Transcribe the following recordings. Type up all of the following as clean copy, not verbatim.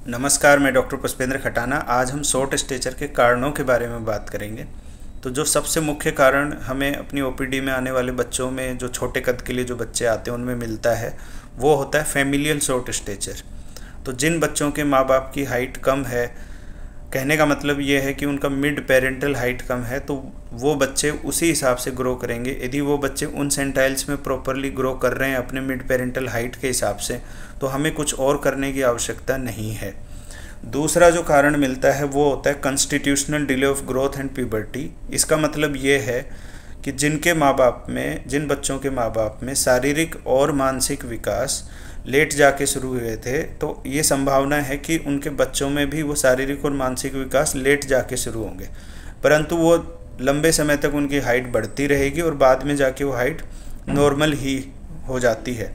नमस्कार, मैं डॉक्टर पुष्पेंद्र खटाना। आज हम शॉर्ट स्टेचर के कारणों के बारे में बात करेंगे। तो जो सबसे मुख्य कारण हमें अपनी ओपीडी में आने वाले बच्चों में, जो छोटे कद के लिए जो बच्चे आते हैं उनमें मिलता है, वो होता है फैमिलियल शॉर्ट स्टेचर। तो जिन बच्चों के माँ बाप की हाइट कम है, कहने का मतलब ये है कि उनका मिड पेरेंटल हाइट कम है, तो वो बच्चे उसी हिसाब से ग्रो करेंगे। यदि वो बच्चे उन सेंटाइल्स में प्रॉपरली ग्रो कर रहे हैं अपने मिड पेरेंटल हाइट के हिसाब से, तो हमें कुछ और करने की आवश्यकता नहीं है। दूसरा जो कारण मिलता है वो होता है constitutional delay of growth and puberty. इसका मतलब ये है कि जिन बच्चों के माँ बाप में शारीरिक और मानसिक विकास लेट जाके शुरू हुए थे, तो ये संभावना है कि उनके बच्चों में भी वो शारीरिक और मानसिक विकास लेट जाके शुरू होंगे, परंतु वो लंबे समय तक उनकी हाइट बढ़ती रहेगी और बाद में जाके वो हाइट नॉर्मल ही हो जाती है।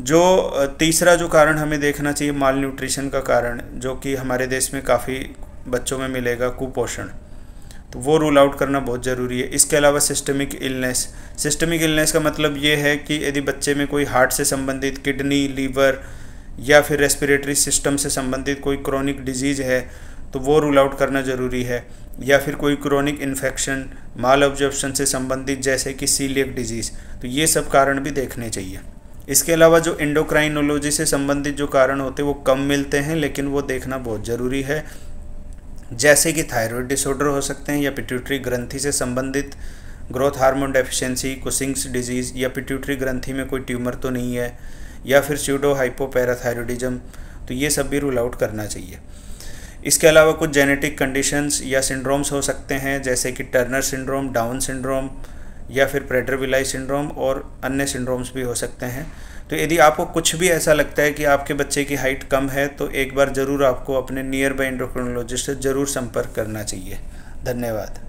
जो तीसरा जो कारण हमें देखना चाहिए, माल न्यूट्रिशन का कारण, जो कि हमारे देश में काफ़ी बच्चों में मिलेगा, कुपोषण, तो वो रूल आउट करना बहुत ज़रूरी है। इसके अलावा सिस्टमिक इलनेस का मतलब ये है कि यदि बच्चे में कोई हार्ट से संबंधित, किडनी, लीवर या फिर रेस्पिरेटरी सिस्टम से संबंधित कोई क्रोनिक डिजीज़ है, तो वो रूल आउट करना ज़रूरी है। या फिर कोई क्रोनिक इन्फेक्शन, माल अब्जॉर्प्शन से संबंधित, जैसे कि सीलिएक डिजीज़, तो ये सब कारण भी देखने चाहिए। इसके अलावा जो एंडोक्राइनोलॉजी से संबंधित जो कारण होते हैं वो कम मिलते हैं, लेकिन वो देखना बहुत ज़रूरी है, जैसे कि थायराइड डिसऑर्डर हो सकते हैं, या पिट्यूटरी ग्रंथि से संबंधित growth hormone deficiency, Cushing's disease, या पिट्यूटरी ग्रंथि में कोई ट्यूमर तो नहीं है, या फिर स्यूडो हाइपोपैराथायरॉयडिज्म, तो ये सब भी रूल आउट करना चाहिए। इसके अलावा कुछ जेनेटिक कंडीशंस या सिंड्रोम्स हो सकते हैं, जैसे कि टर्नर सिंड्रोम, डाउन सिंड्रोम, या फिर प्रेटर-विलाई सिंड्रोम, और अन्य सिंड्रोम्स भी हो सकते हैं। तो यदि आपको कुछ भी ऐसा लगता है कि आपके बच्चे की हाइट कम है, तो एक बार ज़रूर आपको अपने नियर बाय एंडोक्रिनोलॉजिस्ट से ज़रूर संपर्क करना चाहिए। धन्यवाद।